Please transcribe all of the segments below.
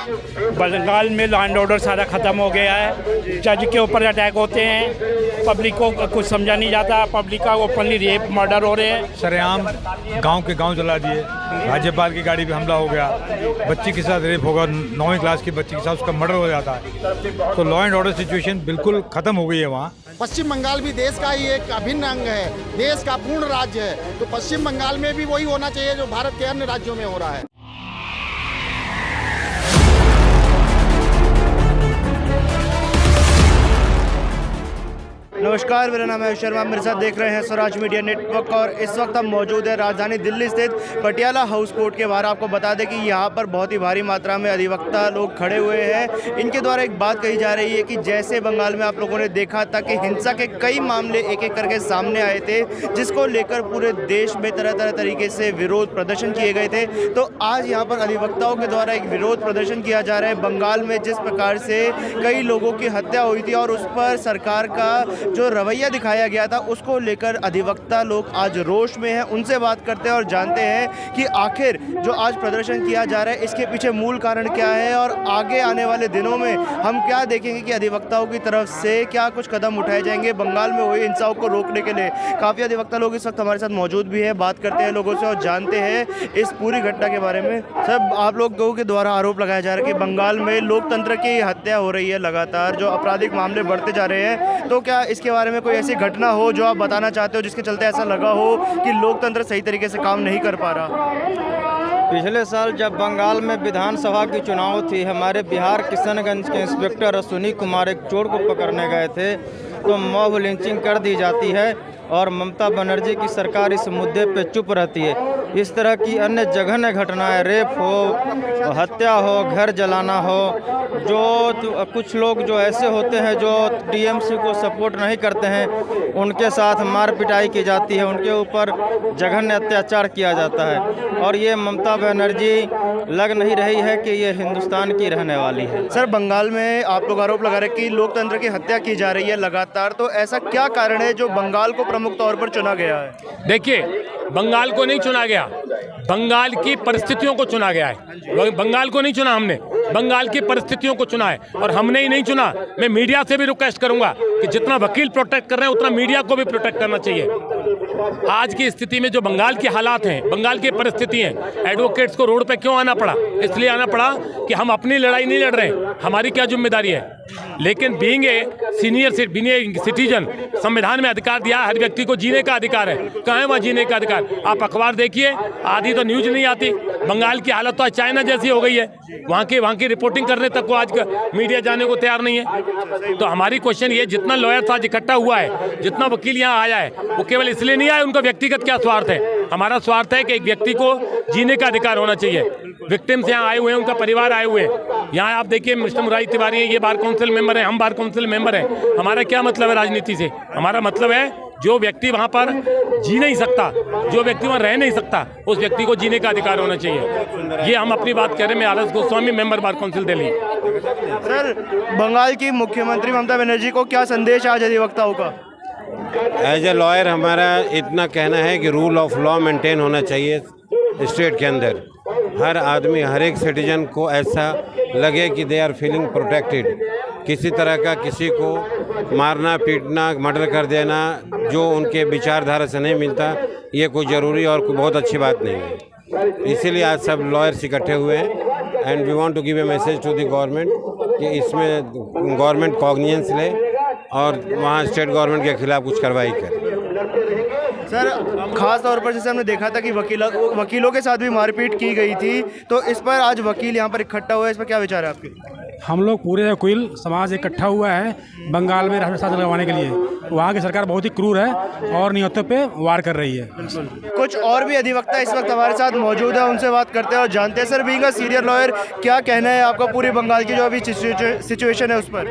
बंगाल में law and order सारा ख़त्म हो गया है। जज के ऊपर अटैक होते हैं, पब्लिक को कुछ समझा नहीं जाता, पब्लिक का ओपनली रेप मर्डर हो रहे हैं। सरेआम गांव के गांव जला दिए, राज्यपाल की गाड़ी पे हमला हो गया, बच्ची के साथ रेप होगा, 9वीं क्लास की बच्ची के साथ उसका मर्डर हो जाता है। तो लॉ एंड ऑर्डर सिचुएशन बिल्कुल ख़त्म हो गई है वहाँ। पश्चिम बंगाल भी देश का ही एक अभिन्न अंग है, देश का पूर्ण राज्य है। तो पश्चिम बंगाल में भी वही होना चाहिए जो भारत के अन्य राज्यों में हो रहा है। नमस्कार, मेरा नाम है शर्मा, मेरे साथ देख रहे हैं स्वराज मीडिया नेटवर्क। और इस वक्त हम मौजूद हैं राजधानी दिल्ली स्थित पटियाला हाउस कोर्ट के बाहर। आपको बता दें कि यहाँ पर बहुत ही भारी मात्रा में अधिवक्ता लोग खड़े हुए हैं। इनके द्वारा एक बात कही जा रही है कि जैसे बंगाल में आप लोगों ने देखा था कि हिंसा के कई मामले एक एक करके सामने आए थे, जिसको लेकर पूरे देश में तरह तरह तरीके से विरोध प्रदर्शन किए गए थे। तो आज यहाँ पर अधिवक्ताओं के द्वारा एक विरोध प्रदर्शन किया जा रहा है। बंगाल में जिस प्रकार से कई लोगों की हत्या हुई थी और उस पर सरकार का जो रवैया दिखाया गया था, उसको लेकर अधिवक्ता लोग आज रोष में हैं। उनसे बात करते हैं और जानते हैं कि आखिर जो आज प्रदर्शन किया जा रहा है इसके पीछे मूल कारण क्या है और आगे आने वाले दिनों में हम क्या देखेंगे कि अधिवक्ताओं की तरफ से क्या कुछ कदम उठाए जाएंगे बंगाल में हुई हिंसाओं को रोकने के लिए। काफ़ी अधिवक्ता लोग इस वक्त हमारे साथ मौजूद भी हैं, बात करते हैं लोगों से और जानते हैं इस पूरी घटना के बारे में। सर, आप लोगों के द्वारा आरोप लगाया जा रहा है कि बंगाल में लोकतंत्र की हत्या हो रही है, लगातार जो आपराधिक मामले बढ़ते जा रहे हैं। तो क्या इसके बारे में कोई ऐसी घटना हो जो आप बताना चाहते हो जिसके चलते ऐसा लगा हो कि लोकतंत्र सही तरीके से काम नहीं कर पा रहा? पिछले साल जब बंगाल में विधानसभा की चुनाव थी, हमारे बिहार किशनगंज के इंस्पेक्टर अश्विनी कुमार एक चोर को पकड़ने गए थे, तो मॉब लिंचिंग कर दी जाती है और ममता बनर्जी की सरकार इस मुद्दे पे चुप रहती है। इस तरह की अन्य जघन्य घटनाएं, रेप हो, हत्या हो, घर जलाना हो, जो कुछ लोग जो ऐसे होते हैं जो टीएमसी को सपोर्ट नहीं करते हैं, उनके साथ मार पिटाई की जाती है, उनके ऊपर जघन्य अत्याचार किया जाता है। और ये ममता बनर्जी लग नहीं रही है कि ये हिंदुस्तान की रहने वाली है। सर, बंगाल में आप लोग आरोप लगा रहे हैं कि लोकतंत्र की हत्या की जा रही है लगातार, तो ऐसा क्या कारण है जो बंगाल को प्रमुख तौर पर चुना गया है? देखिए, बंगाल को नहीं चुना गया, बंगाल की परिस्थितियों को चुना गया है। बंगाल को नहीं चुना हमने, बंगाल की परिस्थितियों को चुना है। और हमने ही नहीं चुना, मैं मीडिया से भी रिक्वेस्ट करूंगा कि जितना वकील प्रोटेक्ट कर रहे हैं उतना मीडिया को भी प्रोटेक्ट करना चाहिए। आज की स्थिति में जो बंगाल के हालात हैं, बंगाल की परिस्थिति है, एडवोकेट्स को रोड पे क्यों आना पड़ा? इसलिए आना पड़ा कि हम अपनी लड़ाई नहीं लड़ रहे हैं, हमारी क्या जिम्मेदारी है। लेकिन बीइंग ए सीनियर सिटीजन, संविधान में अधिकार दिया, हर व्यक्ति को जीने का अधिकार है। कहाँ है वहाँ जीने का अधिकार? आप अखबार देखिए, आधी तो न्यूज नहीं आती। बंगाल की हालत तो आज चाइना जैसी हो गई है, वहाँ की रिपोर्टिंग करने तक को आज मीडिया जाने को तैयार नहीं है। तो हमारी क्वेश्चन ये, जितना लॉयर आज इकट्ठा हुआ है, जितना वकील यहाँ आया है, वो केवल इसलिए नहीं आया उनका व्यक्तिगत क्या स्वार्थ है। हमारा स्वार्थ है कि एक व्यक्ति को जीने का अधिकार होना चाहिए। विक्टिम्स यहाँ आए हुए हैं, उनका परिवार आए हुए हैं। यहाँ आप देखिए, मिस्टर मुरारी तिवारी है, ये बार काउंसिल मेंबर है, हम बार काउंसिल मेंबर हैं। हमारा क्या मतलब है राजनीति से? हमारा मतलब है जो व्यक्ति वहाँ पर जी नहीं सकता, जो व्यक्ति वहाँ रह नहीं सकता, उस व्यक्ति को जीने का अधिकार होना चाहिए। ये हम अपनी बात कह रहे हैं। मैं R S. Goswami, member bar council Delhi. Sir, Bengal की मुख्यमंत्री ममता बनर्जी को क्या संदेश आज अधिवक्ताओं का? एज ए लॉयर हमारा इतना कहना है कि रूल ऑफ लॉ मेंटेन होना चाहिए स्टेट के अंदर। हर आदमी, हर एक सिटीजन को ऐसा लगे कि दे आर फीलिंग प्रोटेक्टेड। किसी तरह का किसी को मारना, पीटना, मर्डर कर देना जो उनके विचारधारा से नहीं मिलता, ये कोई ज़रूरी और कोई बहुत अच्छी बात नहीं है। इसीलिए आज सब लॉयर्स इकट्ठे हुए हैं and we want to give a message to the government कि इसमें गवर्नमेंट कॉग्निजेंस ले और वहाँ स्टेट गवर्नमेंट के खिलाफ कुछ कार्रवाई करे। सर, खास तौर पर जैसे हमने देखा था कि वकीलों के साथ भी मारपीट की गई थी, तो इस पर आज वकील यहाँ पर इकट्ठा हुआ है, इस पर क्या विचार है आपके? हम लोग पूरे वकील समाज इकट्ठा हुआ है बंगाल में राष्ट्रवाद लगवाने के लिए। वहाँ की सरकार बहुत ही क्रूर है और नियतों पे वार कर रही है। कुछ और भी अधिवक्ता इस वक्त हमारे साथ मौजूद है, उनसे बात करते हैं और जानते हैं। Sir, being a senior lawyer, क्या कहना है आपका पूरी बंगाल की जो अभी सिचुएशन है उस पर?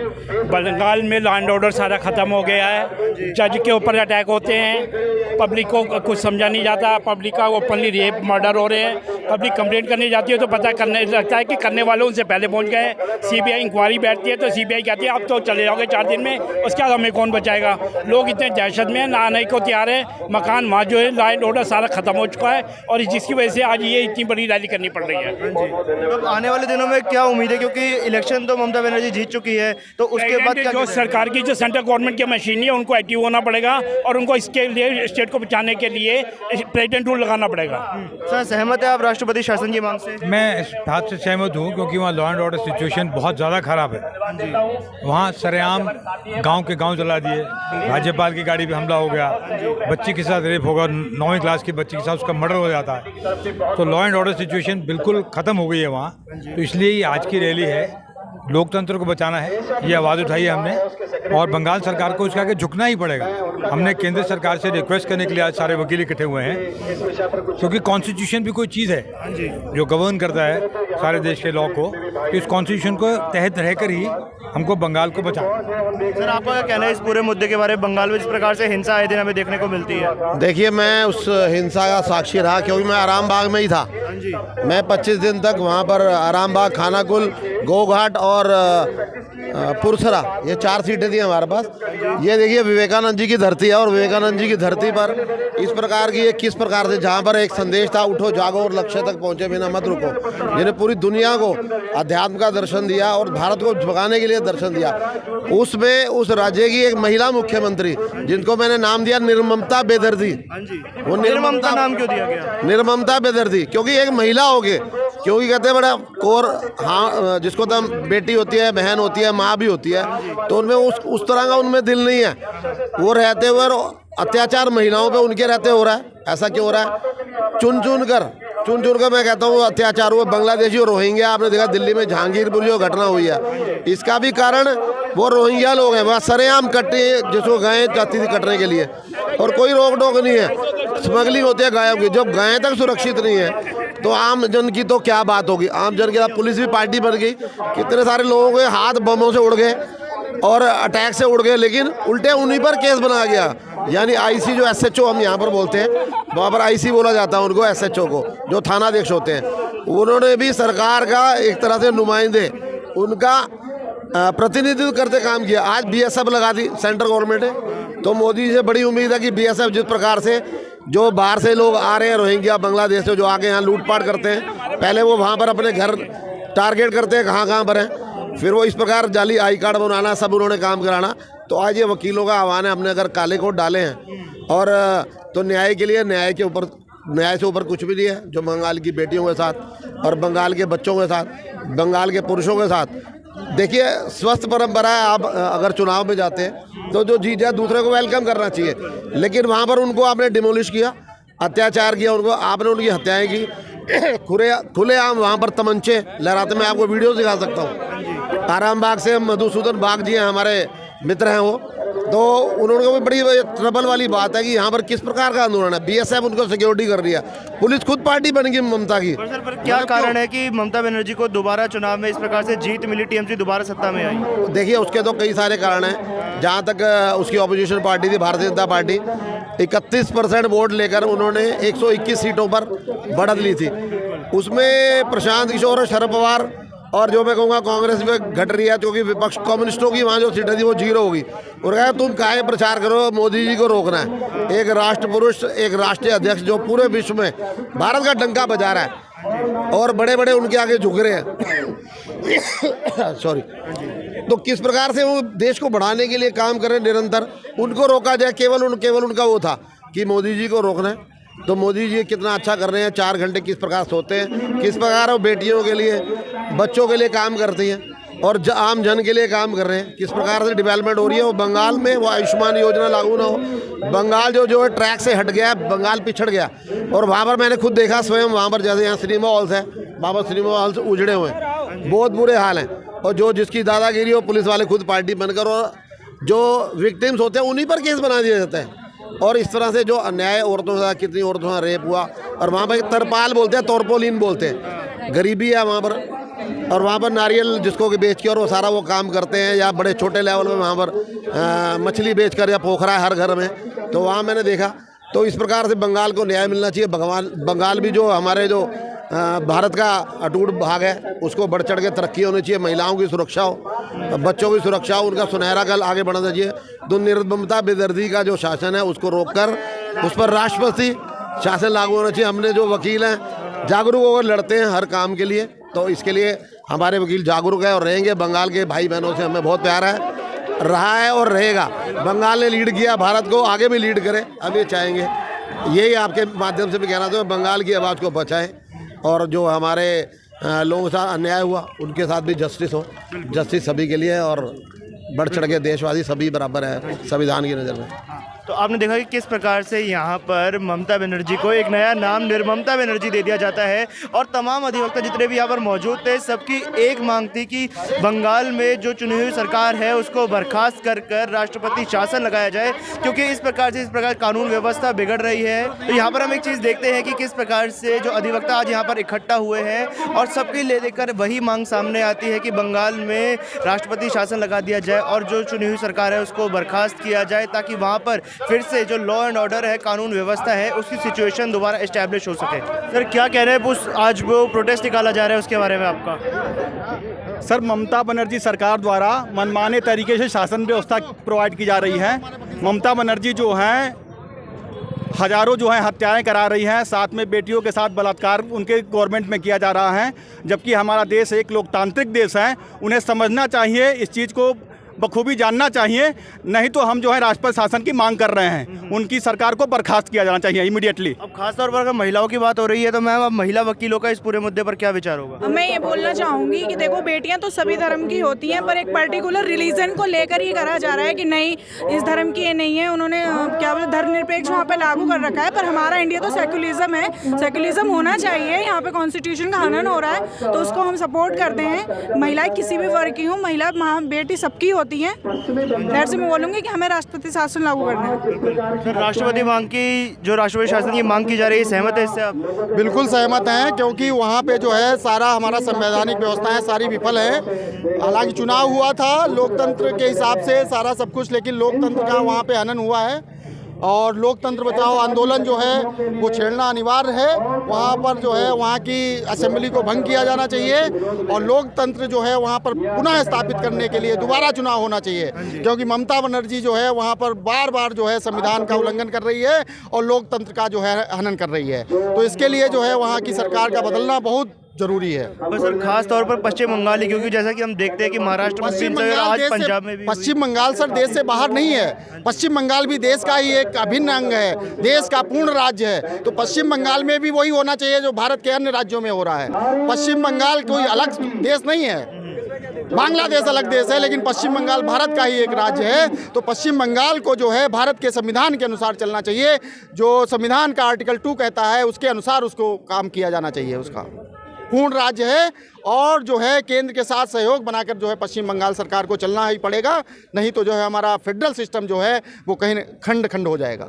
बंगाल में लॉ एंड ऑर्डर सारा ख़त्म हो गया है। जज के ऊपर अटैक होते हैं, पब्लिक को कुछ समझा नहीं जाता, पब्लिक का ओपनली रेप मर्डर हो रहे हैं। पब्लिक कंप्लेंट करने जाती है तो पता करने लगता है कि करने वाले उनसे पहले पहुँच गए। सीबीआई इंक्वायरी बैठती है तो सीबीआई कहती है अब तो चले जाओगे 4 दिन में, उसके बाद हमें कौन बचाएगा। लोग इतने दहशत में ना आने को तैयार है। मकान वहाँ जो है लॉ एंड ऑर्डर सारा खत्म हो चुका है और जिसकी वजह से आज ये इतनी बड़ी रैली करनी पड़ रही है। तो आने वाले दिनों में क्या उम्मीद है, क्योंकि इलेक्शन तो ममता बनर्जी जीत चुकी है, तो उसके बाद क्या जो सरकार की जो सेंट्रल गवर्नमेंट की मशीनरी है उनको एक्टिव होना पड़ेगा और उनको इसके लिए स्टेट को बचाने के लिए प्रेसिडेंट रूल लगाना पड़ेगा। सर सहमत है आप राष्ट्रपति शासन की मांग से? मैं इस बात से सहमत हूँ क्योंकि वहाँ लॉ एंड ऑर्डर सिचुएशन बहुत ज़्यादा ख़राब है। वहाँ सरेआम गांव के गांव जला दिए, राज्यपाल की गाड़ी पे हमला हो गया, बच्ची के साथ रेप होगा, 9वीं क्लास की बच्ची के साथ उसका मर्डर हो जाता है। तो लॉ एंड ऑर्डर सिचुएशन बिल्कुल ख़त्म हो गई है वहाँ। तो इसलिए ये आज की रैली है, लोकतंत्र को बचाना है, ये आवाज़ उठाई है हमने और बंगाल सरकार को इसके आगे झुकना ही पड़ेगा। हमने केंद्र सरकार से रिक्वेस्ट करने के लिए आज सारे वकील इकट्ठे हुए हैं क्योंकि कॉन्स्टिट्यूशन भी कोई चीज़ है जो गवर्न करता है सारे देश के लॉ को, तो इस कॉन्स्टिट्यूशन को तहत रहकर ही हमको बंगाल को बचाना। सर आपका क्या कहना है इस पूरे मुद्दे के बारे में? बंगाल में जिस प्रकार से हिंसा आए दिन हमें देखने को मिलती है। देखिए, मैं उस हिंसा का साक्षी रहा क्योंकि मैं आराम बाग में ही था। मैं 25 दिन तक वहाँ पर आराम बाग, खानाकुल, गोघाट और पुरसरा, ये 4 सीटें थी हमारे पास। ये देखिए विवेकानंद जी की धरती है और विवेकानंद जी की धरती पर इस प्रकार की, किस प्रकार से जहाँ पर एक संदेश था, उठो जागो और लक्ष्य तक पहुँचे बिना मत रुको, जिन्हें पूरी दुनिया को अध्यात्म का दर्शन दिया और भारत को भगाने के लिए दर्शन दिया। उसमें उस राज्य की एक महिला मुख्यमंत्री जिनको मैंने नाम दिया निर्ममता बेदर्दी। वो निर्ममता नाम क्यों दिया गया? निर्ममता बेदर्दी क्योंकि एक महिला हो गए, क्योंकि कहते हैं बड़ा कोर, हाँ, जिसको तो बेटी होती है, बहन होती है, माँ भी होती है, तो उनमें उस तरह का उनमें दिल नहीं है। वो रहते हुए अत्याचार महिलाओं पे उनके रहते हो रहा है। ऐसा क्यों हो रहा है? चुन चुन कर मैं कहता हूँ अत्याचार हुए। बांग्लादेशी और रोहिंग्या, आपने देखा दिल्ली में जहांगीरपुर जो घटना हुई है, इसका भी कारण वो रोहिंग्या लोग हैं। वह सरेआम कट्टे जिसको गायें जाती थी कटने के लिए और कोई रोक टोक नहीं है। स्मगलिंग होती है गायों की, जब गायें तक सुरक्षित नहीं है तो आम जन की तो क्या बात होगी। आम जन के साथ पुलिस भी पार्टी बन गई, कितने सारे लोगों के हाथ बमों से उड़ गए और अटैक से उड़ गए, लेकिन उल्टे उन्हीं पर केस बना गया। यानी आईसी जो एसएचओ हम यहाँ पर बोलते हैं, वहाँ पर आईसी बोला जाता है उनको, एसएचओ को, जो थानाध्यक्ष होते हैं, उन्होंने भी सरकार का एक तरह से नुमाइंदे, उनका प्रतिनिधित्व करते काम किया। आज बीएसएफ लगा दी सेंट्रल गवर्नमेंट है, तो मोदी जी से बड़ी उम्मीद है कि बीएसएफ जिस प्रकार से जो बाहर से लोग आ रहे हैं, रोहिंग्या बांग्लादेश से जो आके यहाँ लूटपाट करते हैं, पहले वो वहाँ पर अपने घर टारगेट करते हैं कहाँ पर हैं, फिर वो इस प्रकार जाली आई कार्ड बनाना, सब उन्होंने काम कराना। तो आज ये वकीलों का आह्वान है, हमने अगर काले कोट डाले हैं और तो न्याय के लिए, न्याय के ऊपर, न्याय से ऊपर कुछ भी नहीं है। जो बंगाल की बेटियों के साथ और बंगाल के बच्चों के साथ, बंगाल के पुरुषों के साथ, देखिए स्वस्थ परंपरा है। आप अगर चुनाव में जाते हैं तो जो जीत जाए दूसरे को वेलकम करना चाहिए, लेकिन वहाँ पर उनको आपने डिमोलिश किया, अत्याचार किया उनको, आपने उनकी हत्याएं की, खुलेआम वहाँ पर तमंचे लहराते। मैं आपको वीडियो दिखा सकता हूँ। आराम बाग से मधुसूदन बाग जी हैं, हमारे मित्र हैं वो, तो उन्होंने भी बड़ी ट्रबल वाली बात है कि यहाँ पर किस प्रकार का आंदोलन है। बीएसएफ उनको सिक्योरिटी कर रही है, पुलिस खुद पार्टी बन गई ममता की। पर क्या कारण है कि ममता बनर्जी को दोबारा चुनाव में इस प्रकार से जीत मिली, टीएमसी दोबारा सत्ता में आई? देखिए उसके तो कई सारे कारण हैं। जहाँ तक उसकी ऑपोजिशन पार्टी थी भारतीय जनता पार्टी, 31% वोट लेकर उन्होंने 121 सीटों पर बढ़त ली थी। उसमें प्रशांत किशोर और शरद पवार और जो मैं कहूँगा कांग्रेस में घट रही है, क्योंकि विपक्ष कम्युनिस्टों की वहाँ जो सीटें थी वो 0 होगी। और कहा तुम काहे प्रचार करो, मोदी जी को रोकना है। एक राष्ट्र पुरुष, एक राष्ट्रीय अध्यक्ष जो पूरे विश्व में भारत का डंका बजा रहा है और बड़े बड़े उनके आगे झुक रहे हैं सॉरी, तो किस प्रकार से वो देश को बढ़ाने के लिए काम कर रहे हैं निरंतर, उनको रोका जाए। केवल उनका वो था कि मोदी जी को रोकना है। तो मोदी जी कितना अच्छा कर रहे हैं, 4 घंटे किस प्रकार सोते हैं, किस प्रकार वो बेटियों के लिए, बच्चों के लिए काम करती हैं और आम जन के लिए काम कर रहे हैं, किस प्रकार से डेवलपमेंट हो रही है। वो बंगाल में वो आयुष्मान योजना लागू ना हो, बंगाल जो है ट्रैक से हट गया, बंगाल पिछड़ गया। और वहाँ पर मैंने खुद देखा स्वयं, वहाँ पर जैसे यहाँ सिनेमा हॉल्स है, वहाँ पर सिनेमा हॉल्स उजड़े हुए हैं, बहुत बुरे हाल हैं। और जो जिसकी दादागिरी हो, पुलिस वाले खुद पार्टी बनकर, और जो विक्टिम्स होते हैं उन्हीं पर केस बना दिया जाता है। और इस तरह से जो अन्याय औरतों के साथ, कितनी औरतों का रेप हुआ। और वहाँ पर तरपाल बोलते हैं, तोरपोलिन बोलते हैं, गरीबी है वहाँ पर। और वहाँ पर नारियल जिसको कि बेच के और वो सारा वो काम करते हैं, या बड़े छोटे लेवल में वहाँ पर मछली बेच कर, या पोखरा है हर घर में, तो वहाँ मैंने देखा। तो इस प्रकार से बंगाल को न्याय मिलना चाहिए। बंगाल भी जो हमारे जो भारत का अटूट भाग है, उसको बढ़ चढ़ के तरक्की होनी चाहिए। महिलाओं की सुरक्षा हो, बच्चों की सुरक्षा हो, उनका सुनहरा कल आगे बढ़ना चाहिए। तो निर्ममता बेदर्दी का जो शासन है उसको रोककर उस पर राष्ट्रपति शासन लागू होना चाहिए। हमने जो वकील हैं जागरूक होकर लड़ते हैं हर काम के लिए, तो इसके लिए हमारे वकील जागरूक है और रहेंगे। बंगाल के भाई बहनों से हमें बहुत प्यार है, रहा है और रहेगा। बंगाल ने लीड किया, भारत को आगे भी लीड करे, अब ये चाहेंगे। यही आपके माध्यम से भी कहना चाहूँ, बंगाल की आवाज़ को बचाएं और जो हमारे लोगों के साथ अन्याय हुआ उनके साथ भी जस्टिस हो। जस्टिस सभी के लिए और बढ़ चढ़ के देशवासी सभी बराबर है संविधान की नज़र में। तो आपने देखा कि किस प्रकार से यहाँ पर ममता बनर्जी को एक नया नाम निर्ममता बनर्जी दे दिया जाता है और तमाम अधिवक्ता जितने भी यहाँ पर मौजूद थे सबकी एक मांग थी कि बंगाल में जो चुनी हुई सरकार है उसको बर्खास्त कर राष्ट्रपति शासन लगाया जाए, क्योंकि इस प्रकार कानून व्यवस्था बिगड़ रही है। तो यहाँ पर हम एक चीज़ देखते हैं कि किस प्रकार से जो अधिवक्ता आज यहाँ पर इकट्ठा हुए हैं और सबके लेकर वही मांग सामने आती है कि बंगाल में राष्ट्रपति शासन लगा दिया जाए और जो चुनी हुई सरकार है उसको बर्खास्त किया जाए, ताकि वहाँ पर फिर से जो लॉ एंड ऑर्डर है, कानून व्यवस्था है, उसकी सिचुएशन दोबारा एस्टैब्लिश हो सके। सर क्या कह रहे हैं, आज वो प्रोटेस्ट निकाला जा रहा है उसके बारे में आपका? सर ममता बनर्जी सरकार द्वारा मनमाने तरीके से शासन व्यवस्था प्रोवाइड की जा रही है। ममता बनर्जी जो हैं हजारों जो है हत्याएं करा रही हैं, साथ में बेटियों के साथ बलात्कार उनके गवर्नमेंट में किया जा रहा है, जबकि हमारा देश एक लोकतांत्रिक देश है। उन्हें समझना चाहिए, इस चीज़ को बखूबी जानना चाहिए, नहीं तो हम जो है राष्ट्रपति शासन की मांग कर रहे हैं। उनकी सरकार को बर्खास्त किया जाना चाहिए इमीडिएटली। अब खासतौर पर अगर महिलाओं की बात हो रही है तो मैम अब महिला वकीलों का इस पूरे मुद्दे पर क्या विचार होगा? मैं ये बोलना चाहूँगी कि देखो बेटियां तो सभी धर्म की होती हैं, पर एक पर्टिकुलर रिलीजन को लेकर ये करा जा रहा है कि नहीं इस धर्म की ये नहीं है। उन्होंने क्या बोले धर्मनिरपेक्ष वहाँ पे लागू कर रखा है, पर हमारा इंडिया तो सेक्युलरिज्म है, सेक्युलरिज्म होना चाहिए। यहाँ पे कॉन्स्टिट्यूशन का हनन हो रहा है तो उसको हम सपोर्ट करते हैं। महिलाएं किसी भी वर्ग की हो, महिला माँ बेटी सबकी होती हैं। से मैं बोलूँगी कि हमें राष्ट्रपति शासन लागू करना है। राष्ट्रपति मांग की जो राष्ट्रपति शासन की मांग की जा रही है, सहमत है इससे आप? बिल्कुल सहमत हैं, क्योंकि वहाँ पे जो है सारा हमारा संवैधानिक व्यवस्थाएं सारी विफल है। हालांकि चुनाव हुआ था लोकतंत्र के हिसाब से सारा सब कुछ, लेकिन लोकतंत्र का वहाँ पे हनन हुआ है और लोकतंत्र बचाओ आंदोलन जो है वो छेड़ना अनिवार्य है। वहाँ पर जो है वहाँ की असेंबली को भंग किया जाना चाहिए और लोकतंत्र जो है वहाँ पर पुनः स्थापित करने के लिए दोबारा चुनाव होना चाहिए, क्योंकि ममता बनर्जी जो है वहाँ पर बार बार जो है संविधान का उल्लंघन कर रही है और लोकतंत्र का जो है हनन कर रही है। तो इसके लिए जो है वहाँ की सरकार का बदलना बहुत जरूरी है। बस सर खास तौर पर पश्चिम बंगाल, क्योंकि जैसा कि हम देखते हैं कि महाराष्ट्र में आज पंजाब में भी पश्चिम बंगाल सर देश से बाहर नहीं है। पश्चिम बंगाल भी देश का ही एक अभिन्न अंग है, देश का पूर्ण राज्य है। तो पश्चिम बंगाल में भी वही होना चाहिए जो भारत के अन्य राज्यों में हो रहा है। पश्चिम बंगाल कोई अलग देश नहीं है, बांग्लादेश अलग देश है, लेकिन पश्चिम बंगाल भारत का ही एक राज्य है। तो पश्चिम बंगाल को जो है भारत के संविधान के अनुसार चलना चाहिए। जो संविधान का आर्टिकल 2 कहता है उसके अनुसार उसको काम किया जाना चाहिए। उसका पूर्ण राज्य है और जो है केंद्र के साथ सहयोग बनाकर जो है पश्चिम बंगाल सरकार को चलना ही पड़ेगा, नहीं तो जो है हमारा फेडरल सिस्टम जो है वो कहीं खंड खंड हो जाएगा।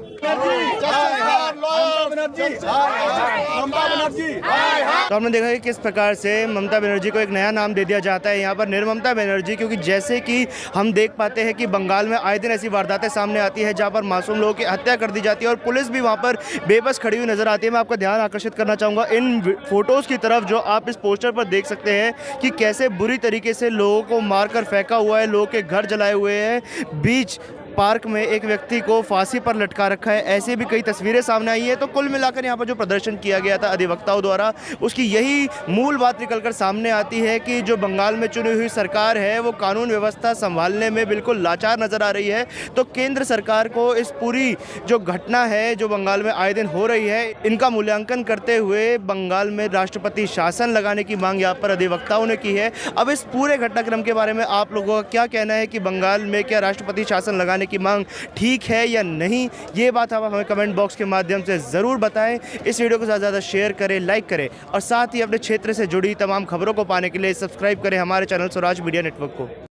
तो हमने देखा कि किस प्रकार से ममता बनर्जी को एक नया नाम दे दिया जाता है यहाँ पर, निर्ममता बनर्जी, क्योंकि जैसे कि हम देख पाते हैं कि बंगाल में आए दिन ऐसी वारदातें सामने आती है जहाँ पर मासूम लोगों की हत्या कर दी जाती है और पुलिस भी वहाँ पर बेबस खड़ी हुई नजर आती है। मैं आपका ध्यान आकर्षित करना चाहूँगा इन फोटोज़ की तरफ जो आप इस पोस्टर पर देख सकते हैं कि कैसे बुरी तरीके से लोगों को मारकर फेंका हुआ है, लोगों के घर जलाए हुए हैं, बीच पार्क में एक व्यक्ति को फांसी पर लटका रखा है। ऐसे भी कई तस्वीरें सामने आई है। तो कुल मिलाकर यहाँ पर जो प्रदर्शन किया गया था अधिवक्ताओं द्वारा, उसकी यही मूल बात निकलकर सामने आती है कि जो बंगाल में चुनी हुई सरकार है वो कानून व्यवस्था संभालने में बिल्कुल लाचार नजर आ रही है। तो केंद्र सरकार को इस पूरी जो घटना है जो बंगाल में आए दिन हो रही है, इनका मूल्यांकन करते हुए बंगाल में राष्ट्रपति शासन लगाने की मांग यहाँ पर अधिवक्ताओं ने की है। अब इस पूरे घटनाक्रम के बारे में आप लोगों का क्या कहना है कि बंगाल में क्या राष्ट्रपति शासन लगाने की मांग ठीक है या नहीं? ये बात आप हमें कमेंट बॉक्स के माध्यम से ज़रूर बताएं। इस वीडियो को ज़्यादा से ज़्यादा शेयर करें, लाइक करें और साथ ही अपने क्षेत्र से जुड़ी तमाम खबरों को पाने के लिए सब्सक्राइब करें हमारे चैनल स्वराज मीडिया नेटवर्क को।